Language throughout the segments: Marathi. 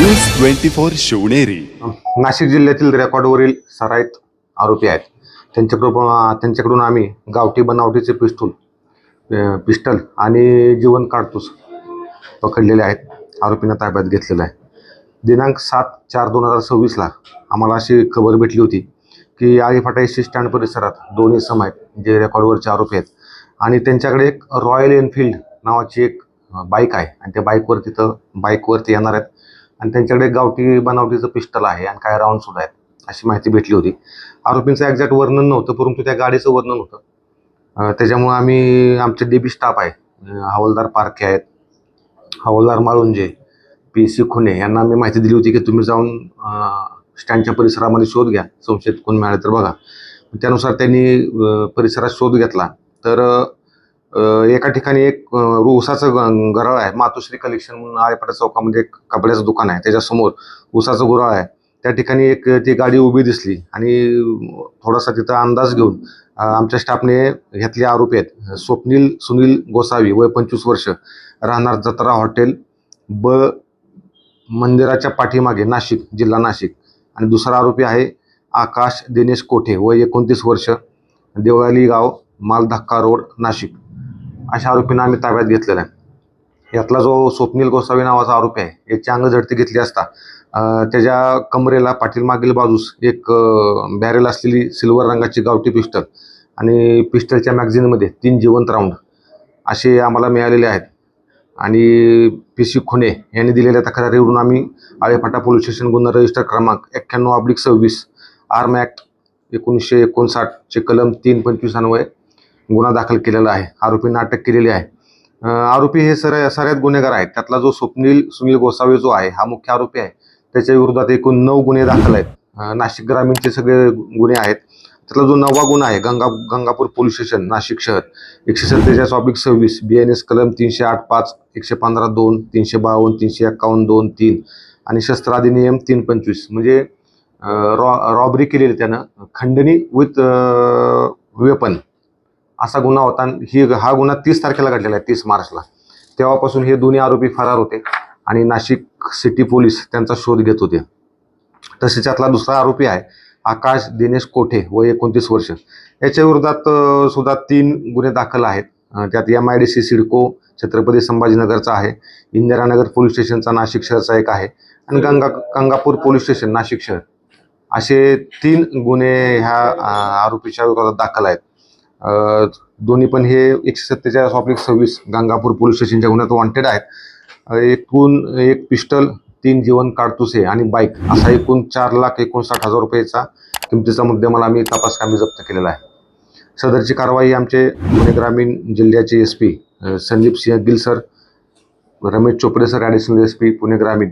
न्यूज 24 शिवनेरी. नाशिक जिल्ह्यातील रेकॉर्डवरील सराईत आरोपी आहेत. त्यांच्याकडून आम्ही गावठी बनावटीचे पिस्टल आणि जीवन काडतूस पकडलेले आहेत. आरोपींना ताब्यात घेतलेलं आहे. दिनांक 7/4/2026 आम्हाला अशी खबर भेटली होती की आळीफाटा एस टी स्टँड परिसरात दोन इसम आहेत जे रेकॉर्डवरचे आरोपी आहेत आणि त्यांच्याकडे एक रॉयल एनफिल्ड नावाची एक बाईक आहे आणि त्या बाईकवरती येणार आहेत आणि त्यांच्याकडे गावठी बनावटीचं पिस्टल आहे आणि काही राऊंड सुद्धा आहेत अशी माहिती भेटली होती. आरोपींचं एक्झॅक्ट वर्णन नव्हतं परंतु त्या गाडीचं वर्णन होतं. त्याच्यामुळे आम्ही आमचे डेबी स्टाफ आहे, हवालदार पारखे आहेत, हवालदार माळुंजे, PC खुने यांना आम्ही माहिती दिली होती की तुम्ही जाऊन स्टँडच्या परिसरामध्ये शोध घ्या, संशयित कोण मिळाले तर बघा. त्यानुसार त्यांनी परिसरात शोध घेतला तर एका ठिकाणी एक ऊसाचं घराळ आहे. मातोश्री कलेक्शन म्हणून आळेफाटा चौकामध्ये एक कपड्याचं दुकान आहे, त्याच्यासमोर ऊसाचं घराळ आहे. त्या ठिकाणी एक ती गाडी उभी दिसली आणि थोडासा तिथं अंदाज घेऊन आमच्या स्टाफने घेतले आरोपी आहेत स्वप्नील सुनील गोसावी वय 25 वर्ष, राहणार जत्रा हॉटेल मंदिराच्या पाठीमागे, नाशिक, जिल्हा नाशिक. आणि दुसरा आरोपी आहे आकाश दिनेश कोठे वय 29 वर्ष, देवळाली गाव, मालधक्का रोड, नाशिक. अशा आरोपींना आम्ही ताब्यात घेतलेला आहे. यातला जो स्वप्नील गोसावी नावाचा आरोपी आहे याची अंग झडती घेतली असता त्याच्या कमरेला पाठीमागील बाजूस एक बॅरेल असलेली सिल्वर रंगाची गावठी पिस्टल आणि पिस्टलच्या मॅगझिनमध्ये 3 जिवंत राऊंड असे आम्हाला मिळालेले आहेत. आणि PC खुने यांनी दिलेल्या तक्रारीवरून आम्ही आळेफाटा पोलीस स्टेशन गुन्हा रजिस्टर क्रमांक 91/26 आर्म ॲक्ट 1959 चे कलम 325 अन्वये गुन्हा दाखल केलेला आहे. आरोपींना अटक केलेली आहे. आरोपी हे सऱ्यात गुन्हेगार आहेत. त्यातला जो स्वप्नील सुनील गोसावी जो आहे हा मुख्य आरोपी आहे. त्याच्या विरोधात एकूण 9 गुन्हे दाखल आहेत. नाशिक ग्रामीणचे सगळे गुन्हे आहेत. त्यातला जो 9वा गुन्हा आहे गंगापूर पोलीस स्टेशन नाशिक शहर 147/26 BNS कलम 308(5), 115(2), 352, 351(2), 3 आणि शस्त्र अधिनियम 325 म्हणजे रॉबरी केलेली त्यानं खंडणी विथ वेपन असा गुन्हा होता. हा गुन्हा 30 तारखेला घडलेला आहे, 30 मार्चला. तेव्हापासून हे दोन्ही आरोपी फरार होते आणि नाशिक सिटी पोलीस त्यांचा शोध घेत होते. तसेच यातला दुसरा आरोपी आहे आकाश दिनेश कोठे वय 29 वर्ष. याच्या विरोधात सुद्धा 3 गुन्हे दाखल आहेत. त्यात MIDC सिडको छत्रपती संभाजीनगरचा आहे, इंदिरानगर पोलीस स्टेशनचा नाशिक शहरचा एक आहे आणि गंगापूर पोलीस स्टेशन नाशिक शहर असे 3 गुन्हे ह्या आरोपीच्या विरोधात दाखल आहेत. दोन्ही पण हे 147/26 गंगापूर पोलीस स्टेशनच्या गुन्ह्यात वॉन्टेड आहेत. एकूण एक पिस्टल, 3 जीवन काडतुसे आणि बाईक असा एकूण 4,59,000 रुपयेचा किमतीचा मुद्देमाल आम्ही तपासकामी जप्त केलेला आहे. सदरची कारवाई आमचे पुणे ग्रामीण जिल्ह्याचे SP Sandeep Singh Gill sir, Ramesh Chopde sir additional SP Pune ग्रामीण,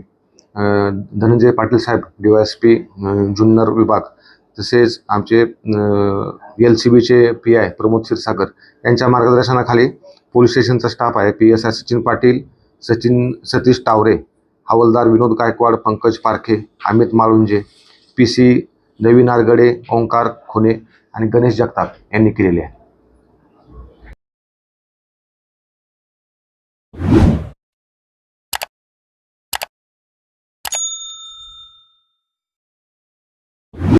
धनंजय पाटील साहेब DYSP जुन्नर विभाग, तसेच आमचे LCBचे PI प्रमोद क्षीरसागर यांच्या मार्गदर्शनाखाली पोलीस स्टेशनचा स्टाफ आहे. PSI सचिन पाटील, सतीश टावरे, हवालदार विनोद गायकवाड, पंकज पारखे, अमित माळुंजे, PC नवीन आरगडे, ओंकार खुने आणि गणेश जगताप यांनी केलेले आहे.